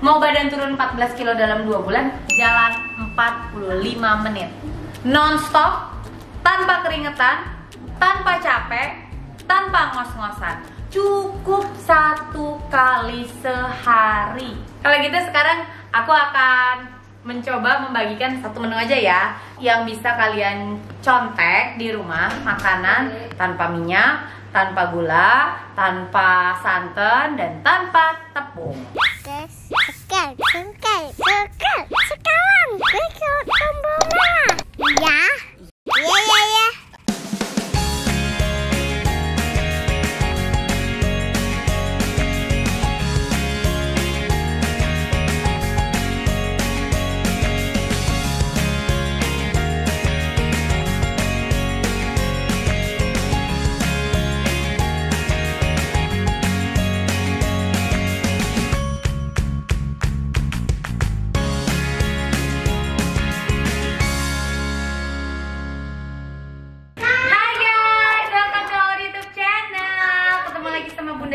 Mau badan turun 14 kilo dalam 2 bulan, jalan 45 menit. Non-stop, tanpa keringetan, tanpa capek, tanpa ngos-ngosan. Cukup 1 kali sehari. Kalau gitu sekarang aku akan mencoba membagikan 1 menu aja ya, yang bisa kalian contek di rumah. Makanan tanpa minyak, tanpa gula, tanpa santan, dan tanpa tepung. Sekarang ikut tombol merah. Ya. Ya.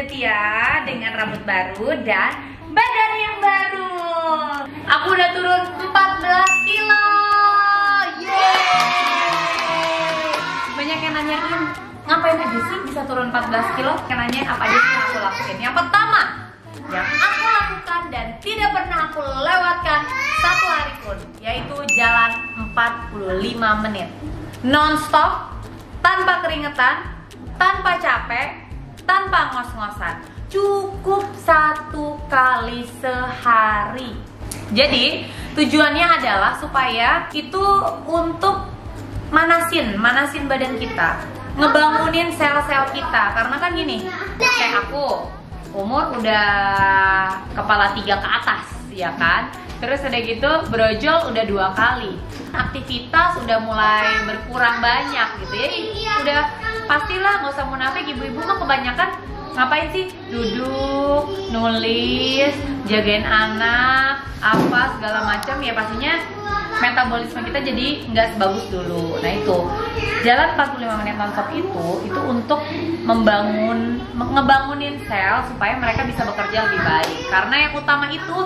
Tia dengan rambut baru dan badan yang baru. Aku udah turun 14 kilo. Yeay! Banyak yang nanyain, ngapain aja sih bisa turun 14 kilo? Yang nanyain apa aja sih yang aku lakuin. Yang pertama, yang aku lakukan dan tidak pernah aku lewatkan 1 hari pun, yaitu jalan 45 menit non-stop, tanpa keringetan, tanpa capek, tanpa ngos-ngosan. Cukup 1 kali sehari. Jadi tujuannya adalah supaya itu untuk manasin badan kita, ngebangunin sel-sel kita. Karena kan gini, kayak aku umur udah kepala 3 ke atas, ya kan. Terus udah gitu brojol udah 2 kali. Aktivitas udah mulai berkurang banyak gitu ya. Udah pastilah, nggak usah munafik, ibu-ibu mah kebanyakan ngapain sih? Duduk, nulis, jagain anak, apa segala macam ya, pastinya metabolisme kita jadi nggak sebagus dulu. Nah itu jalan 45 menit nonstop itu untuk ngebangunin sel supaya mereka bisa bekerja lebih baik. Karena yang utama itu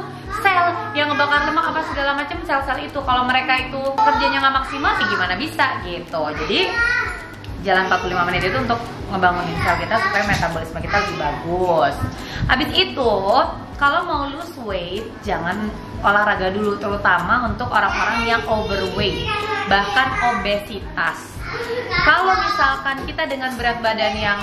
sel yang ngebakar lemak apa segala macam, sel-sel itu kalau mereka itu kerjanya nggak maksimal, ya gimana bisa gitu. Jadi jalan 45 menit itu untuk ngebangunin sel kita supaya metabolisme kita lebih bagus. Habis itu, kalau mau lose weight, jangan olahraga dulu, terutama untuk orang-orang yang overweight, bahkan obesitas. Kalau misalkan kita dengan berat badan yang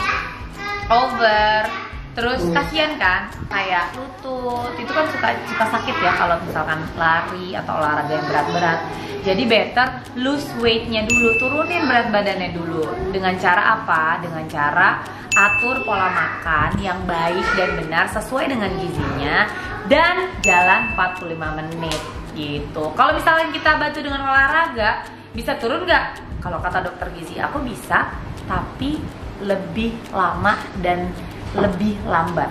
over, terus kasihan kan, kayak lutut itu kan suka sakit ya kalau misalkan lari atau olahraga yang berat-berat. Jadi better lose weight-nya dulu, turunin berat badannya dulu. Dengan cara apa? Dengan cara atur pola makan yang baik dan benar sesuai dengan gizinya, dan jalan 45 menit gitu. Kalau misalnya kita bantu dengan olahraga, bisa turun nggak? Kalau kata dokter gizi aku bisa, tapi lebih lama dan lebih lambat.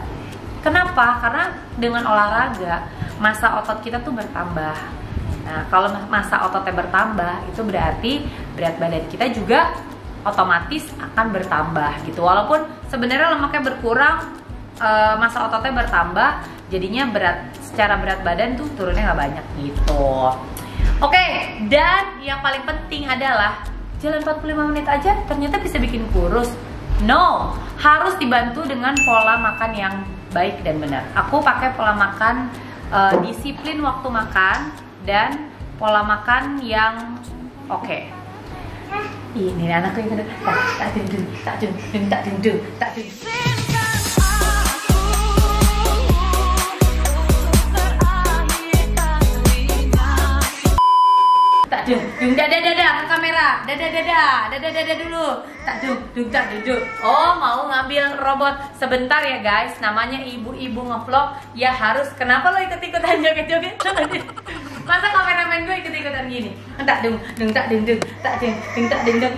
Kenapa? Karena dengan olahraga massa otot kita tuh bertambah. Nah, kalau massa ototnya bertambah, itu berarti berat badan kita juga otomatis akan bertambah gitu. Walaupun sebenarnya lemaknya berkurang, massa ototnya bertambah, jadinya secara berat badan tuh turunnya nggak banyak gitu. Oke, dan yang paling penting adalah jalan 45 menit aja ternyata bisa bikin kurus. No, harus dibantu dengan pola makan yang baik dan benar. Aku pakai pola makan disiplin waktu makan dan pola makan yang oke. Ini anakku yang tak deng. Dadah ke kamera, dadah dulu. Tak duduk. Oh, mau ngambil robot sebentar ya guys. Namanya ibu-ibu ngevlog ya, harus. Kenapa lo ikut-ikutan joget-joget? Masa kameramen gue ikut-ikutan gini? Tak deng.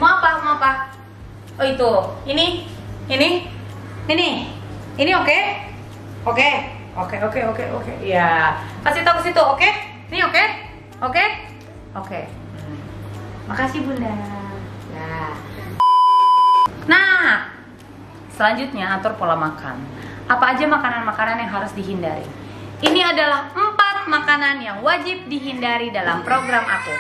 Mau apa? Oh itu, ini oke? Oke. Ya, kasih tau ke situ, oke? Ini oke? Oke. Makasih Bunda. Nah, selanjutnya atur pola makan. Apa aja makanan-makanan yang harus dihindari? Ini adalah 4 makanan yang wajib dihindari dalam program aku.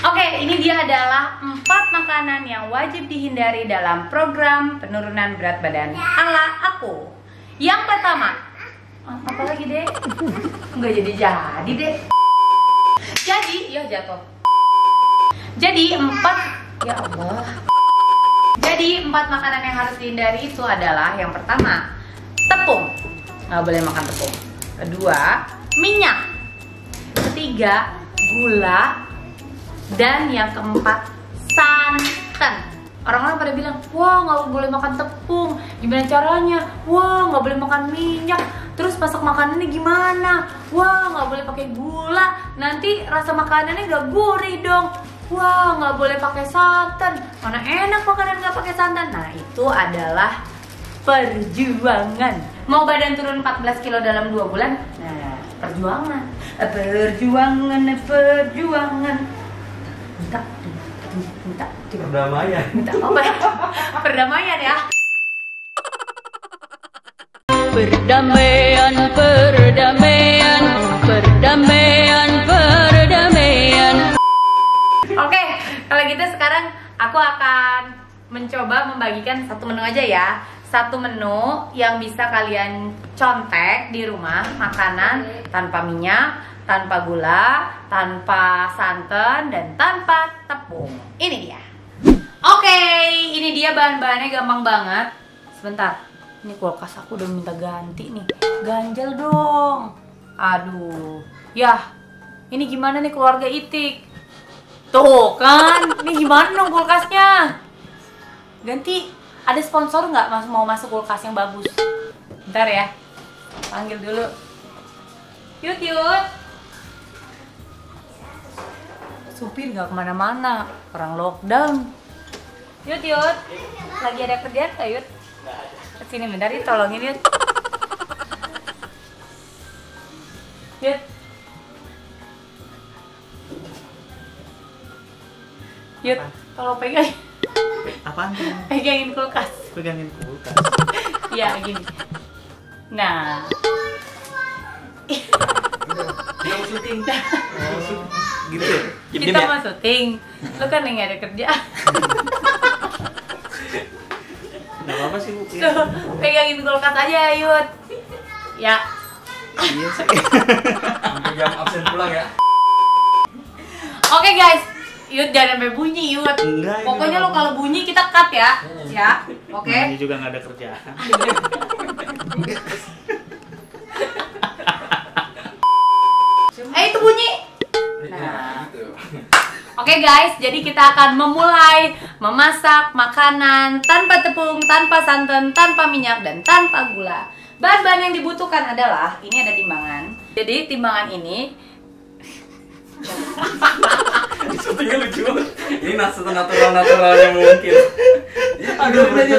Oke, ini dia adalah 4 makanan yang wajib dihindari dalam program penurunan berat badan ala aku. Yang pertama, apa lagi deh? Nggak jadi deh. Jadi, ya jatuh. Jadi 4, ya Allah. Jadi 4 makanan yang harus dihindari itu adalah yang pertama, tepung. Nggak boleh makan tepung. Kedua, minyak. Ketiga, gula. Dan yang keempat, santan. Orang-orang pada bilang, wah nggak boleh makan tepung. Gimana caranya? Wah nggak boleh makan minyak. Terus masak makanannya gimana? Wah nggak boleh pakai gula. Nanti rasa makanannya nggak gurih dong. Wah nggak boleh pakai santan. Mana enak makanan nggak pakai santan. Nah itu adalah perjuangan. Mau badan turun 14 kilo dalam 2 bulan? Nah perjuangan. Minta perdamaian. Minta apa ya? Perdamaian ya. Perdamaian, perdamaian, perdamaian, perdamaian. Oke, kalau gitu sekarang aku akan mencoba membagikan satu menu aja ya. Satu menu yang bisa kalian contek di rumah, makanan tanpa minyak, tanpa gula, tanpa santan, dan tanpa tepung. Ini dia. Oke, ini dia bahan-bahannya, gampang banget. Sebentar, ini kulkas aku udah minta ganti nih. Ganjel dong. Aduh, ya ini gimana nih keluarga Itik? Tuh kan, ini gimana dong kulkasnya? Ganti, ada sponsor nggak mau masuk kulkas yang bagus? Bentar ya, panggil dulu. Yut. Supir nggak kemana-mana, orang lockdown. Yut, lagi ada kerjaan nggak Yut? Kesini bentar, tolongin Yut. Yut, tolong pegang. Apaan tuh? Pegangin kulkas. Pegangin kulkas. Iya gini. Nah. Kita mau syuting. Gitu ya? Kita mau syuting. Lu kan nggak ada kerja. Nggak apa-apa sih Bu. Tuh, pegangin kulkas aja Yud. Ya. Iya sih. Sampai jam absen pulang ya. Oke guys, Yud jangan sampai bunyi Yud. Enggak, Pokoknya enggak. lo kalau bunyi kita cut ya. Ya, oke. Nah, ini juga nggak ada kerjaan. Itu bunyi. Nah. Oke guys, jadi kita akan memulai memasak makanan tanpa tepung, tanpa santan, tanpa minyak, dan tanpa gula. Bahan-bahan yang dibutuhkan adalah, ini ada timbangan. Jadi timbangan ini Syutingnya lucu. Ini natural-naturalnya mungkin. Aduh, aja.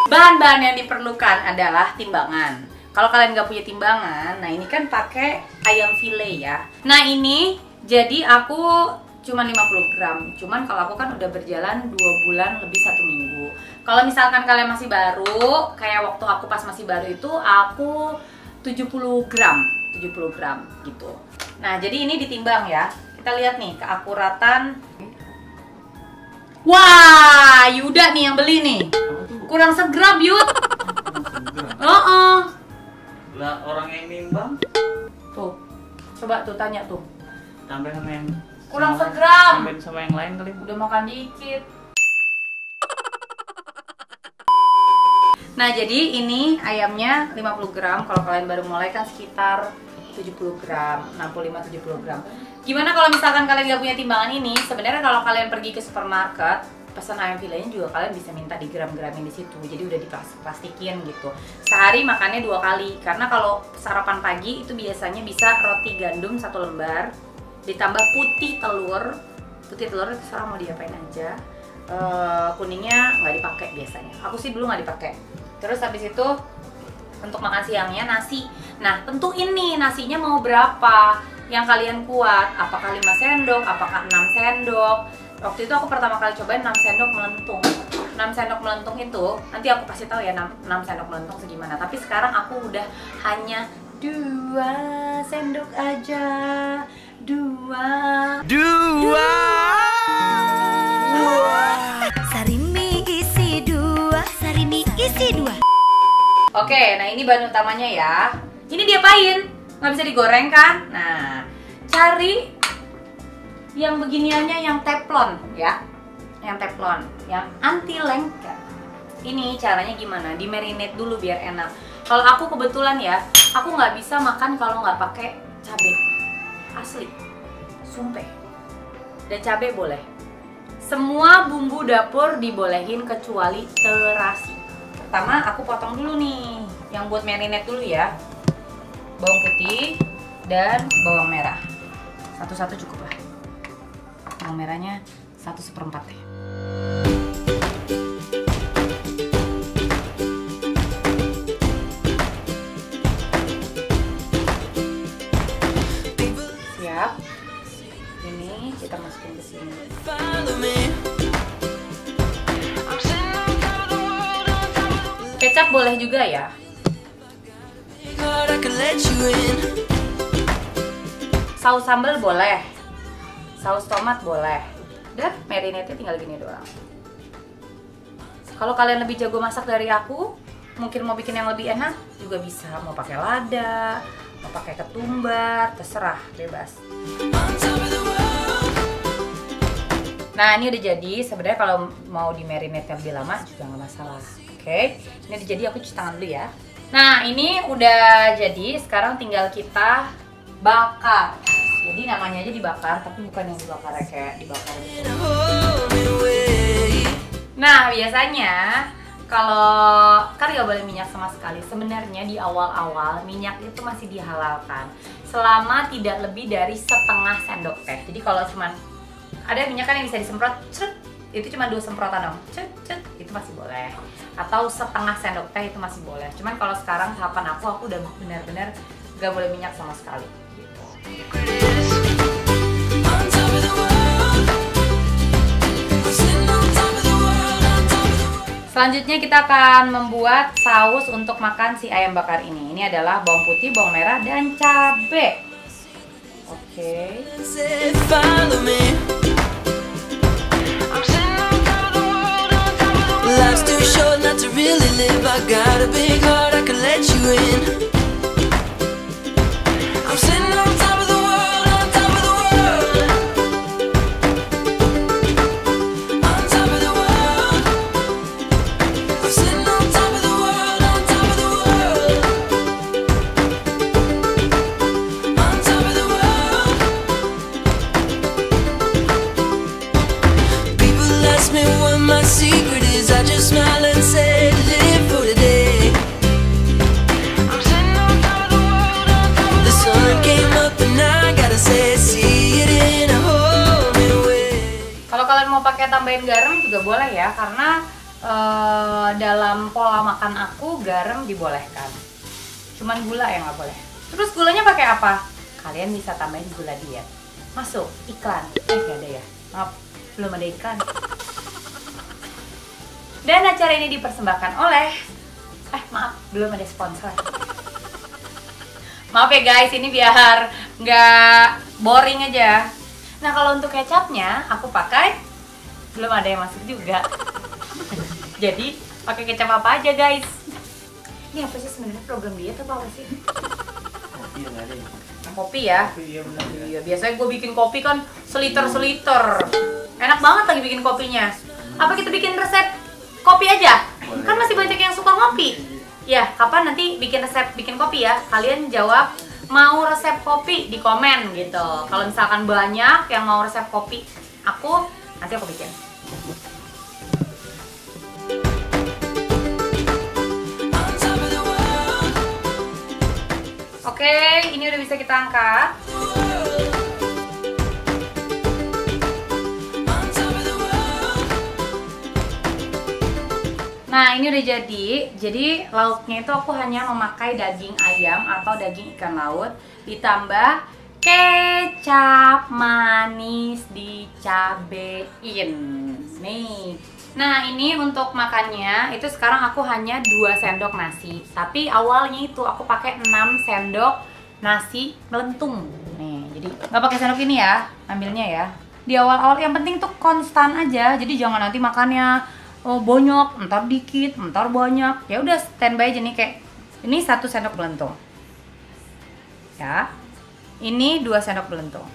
bahan-bahan yang diperlukan adalah timbangan. Kalau kalian nggak punya timbangan, nah ini kan pakai ayam file ya. Nah ini jadi aku cuma 50 gram. Cuman kalau aku kan udah berjalan 2 bulan lebih 1 minggu. Kalau misalkan kalian masih baru, kayak waktu aku pas masih baru itu aku 70 gram gitu. Nah jadi ini ditimbang ya. Kita lihat nih keakuratan. Wah, Yuda nih yang beli nih. Kurang segram Yud. Lah orang yang nimbang Tuh, coba tuh tanya tuh. tambah sama yang Kurang segram. tambahin sama yang lain kali. Udah makan dikit. Nah jadi ini ayamnya 50 gram. Kalau kalian baru mulai kan sekitar 70 gram, 65-70 gram. Gimana kalau misalkan kalian gak punya timbangan ini? Sebenarnya kalau kalian pergi ke supermarket, pesan ayam filenya juga kalian bisa minta di gram-gramin di situ. Jadi udah diplastikin gitu. Sehari makannya 2 kali. Karena kalau sarapan pagi itu biasanya bisa roti gandum 1 lembar, ditambah putih telur. Putih telur terserah mau diapain aja. Kuningnya nggak dipakai biasanya. Aku sih dulu nggak dipakai. Terus habis itu untuk makan siangnya nasi. Nah tentuin nih nasinya mau berapa yang kalian kuat. Apakah 5 sendok, apakah 6 sendok. Waktu itu aku pertama kali cobain 6 sendok melentung. 6 sendok melentung itu, nanti aku kasih tahu ya 6 sendok melentung segimana. Tapi sekarang aku udah hanya 2 sendok aja. 2. Sarimi isi 2, sarimi isi 2. Oke, nah ini bahan utamanya ya. Ini diapain? Nggak bisa digoreng kan? Nah, cari yang beginiannya yang teflon ya. Yang teflon, yang anti lengket. Ini caranya gimana? Di marinate dulu biar enak. Kalau aku kebetulan ya, aku nggak bisa makan kalau nggak pakai cabai. Asli, sumpah. Dan cabai boleh. Semua bumbu dapur dibolehin kecuali terasi. Pertama aku potong dulu nih, yang buat marinate dulu ya. Bawang putih dan bawang merah. Satu-satu cukup lah. Bawang merahnya 1/4 ya. Siap. Ini kita masukin ke sini. Kecap boleh juga ya. Saus sambal boleh. Saus tomat boleh. Dan marinate-nya tinggal gini doang. Kalau kalian lebih jago masak dari aku, mungkin mau bikin yang lebih enak juga bisa. Mau pakai lada, mau pakai ketumbar, terserah, bebas. Nah ini udah jadi. Sebenarnya kalau mau di marinate lebih lama juga nggak masalah. Oke, ini udah jadi. Aku cuci tangan dulu ya. Nah ini udah jadi. Sekarang tinggal kita bakar. Jadi namanya aja dibakar, tapi bukan yang dibakar kayak dibakar gitu. Nah biasanya kalau kan nggak boleh minyak sama sekali. Sebenarnya di awal-awal minyak itu masih dihalalkan selama tidak lebih dari 1/2 sendok teh. Jadi kalau cuman ada minyak kan yang bisa disemprot, itu cuma 2 semprotan dong, itu masih boleh. Atau 1/2 sendok teh itu masih boleh. Cuman kalau sekarang tahapan aku udah benar-benar nggak boleh minyak sama sekali. Gitu. Selanjutnya kita akan membuat saus untuk makan si ayam bakar ini. Ini adalah bawang putih, bawang merah, dan cabai. Oke. Life's too short not to really live. I got a big heart I can let you in. I'm sitting on top of the world, on top of the world. On top of the world. I'm sitting on top of the world, on top of the world. On top of the world. People ask me what my secret is. I just smile and say, live for today. I'm sitting on top of the world, on top of the sun came up and I gotta say, see it in a whole new way. Kalau kalian mau pakai tambahin garam juga boleh ya, karena dalam pola makan aku garam dibolehkan. Cuman gula yang nggak boleh. Terus gulanya pakai apa? Kalian bisa tambahin gula diet. Masuk iklan. Nggak ada ya? Maaf, belum ada iklan. Dan acara ini dipersembahkan oleh maaf, belum ada sponsor. Maaf ya guys, ini biar nggak boring aja. Nah kalau untuk kecapnya, aku pakai belum ada yang masuk juga. Jadi pakai kecap apa aja guys? Ini apa sih sebenarnya, program diet atau apa sih? Kopi yang ada ya. Kopi ya? Iya benar. Iya, biasanya gue bikin kopi kan seliter-seliter. Enak banget lagi bikin kopinya. Apa kita bikin resep kopi aja? Boleh. Kan masih banyak yang suka ngopi. Ya, kapan nanti bikin resep bikin kopi ya? Kalian jawab mau resep kopi di komen gitu. Kalau misalkan banyak yang mau resep kopi aku, nanti aku bikin. Oke, ini udah bisa kita angkat. Nah ini udah jadi lauknya itu aku hanya memakai daging ayam atau daging ikan laut ditambah kecap manis dicabein. Nih Nah ini untuk makannya itu sekarang aku hanya 2 sendok nasi. Tapi awalnya itu aku pakai 6 sendok nasi melentung. Nih, jadi nggak pakai sendok ini ya, ambilnya ya. Di awal-awal yang penting tuh konstan aja. Jadi jangan nanti makannya banyak, ntar dikit, ntar banyak. Ya udah standby aja nih kayak ini 1 sendok melentung. Ya. Ini 2 sendok melentung.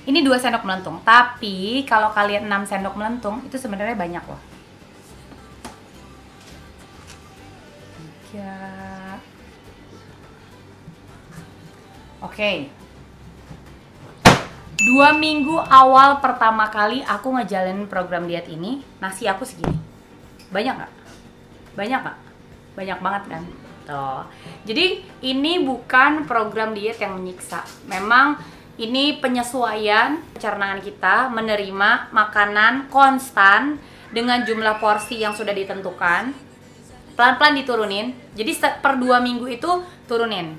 Ini 2 sendok melentung, tapi kalau kalian 6 sendok melentung itu sebenarnya banyak loh. 3. Oke. 2 minggu awal pertama kali aku ngejalanin program diet ini, nasi aku segini. Banyak nggak? Banyak nggak? Banyak banget kan? Tuh. Jadi ini bukan program diet yang menyiksa. Memang ini penyesuaian pencernaan kita menerima makanan konstan dengan jumlah porsi yang sudah ditentukan. Pelan-pelan diturunin. Jadi per 2 minggu itu turunin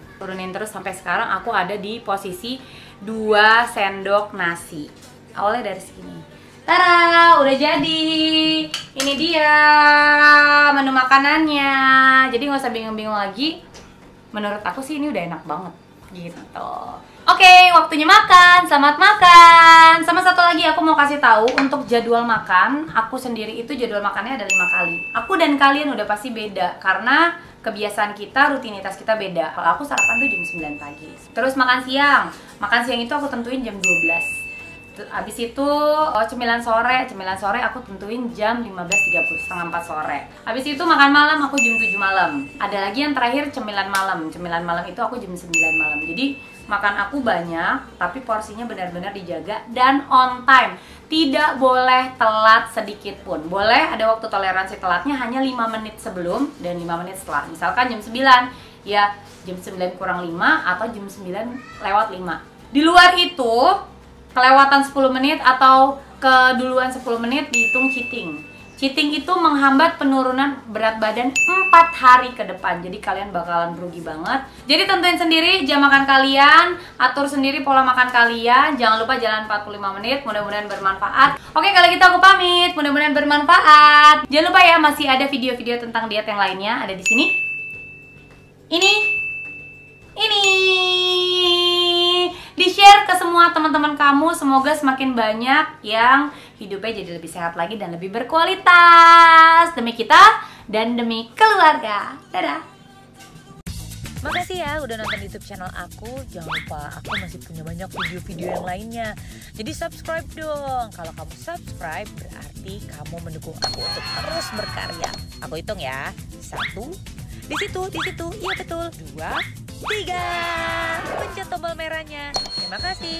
terus sampai sekarang aku ada di posisi 2 sendok nasi. Awalnya dari segini. Tara, udah jadi. Ini dia menu makanannya. Jadi nggak usah bingung-bingung lagi. Menurut aku sih ini udah enak banget gitu. Oke, waktunya makan. Selamat makan. Sama satu lagi aku mau kasih tahu untuk jadwal makan. Aku sendiri itu jadwal makannya ada 5 kali. Aku dan kalian udah pasti beda karena kebiasaan kita, rutinitas kita beda. Kalau aku sarapan tuh jam 9 pagi. Terus makan siang. Makan siang itu aku tentuin jam 12. Habis itu cemilan sore aku tentuin jam 15.30, setengah 4 sore. Habis itu makan malam aku jam 7 malam. Ada lagi yang terakhir cemilan malam. Cemilan malam itu aku jam 9 malam. Jadi makan aku banyak, tapi porsinya benar-benar dijaga dan on time. Tidak boleh telat sedikit pun. Boleh ada waktu toleransi telatnya hanya 5 menit sebelum dan 5 menit setelah. Misalkan jam 9, ya jam 9 kurang 5 atau jam 9 lewat 5. Di luar itu kelewatan 10 menit atau keduluan 10 menit dihitung cheating. Cheating itu menghambat penurunan berat badan 4 hari ke depan. Jadi kalian bakalan rugi banget. Jadi tentuin sendiri jam makan kalian, atur sendiri pola makan kalian. Jangan lupa jalan 45 menit, mudah-mudahan bermanfaat. Oke, kalau gitu aku pamit, mudah-mudahan bermanfaat. Jangan lupa ya, masih ada video-video tentang diet yang lainnya ada di sini. Ini di-share ke semua teman-teman kamu, semoga semakin banyak yang hidupnya jadi lebih sehat lagi dan lebih berkualitas demi kita dan demi keluarga. Dadah. Makasih ya udah nonton YouTube channel aku. Jangan lupa aku masih punya banyak video-video yang lainnya. Jadi subscribe dong. Kalau kamu subscribe berarti kamu mendukung aku untuk terus berkarya. Aku hitung ya. 1, di situ, iya betul. 2, 3. Pencet tombol merahnya. Terima kasih.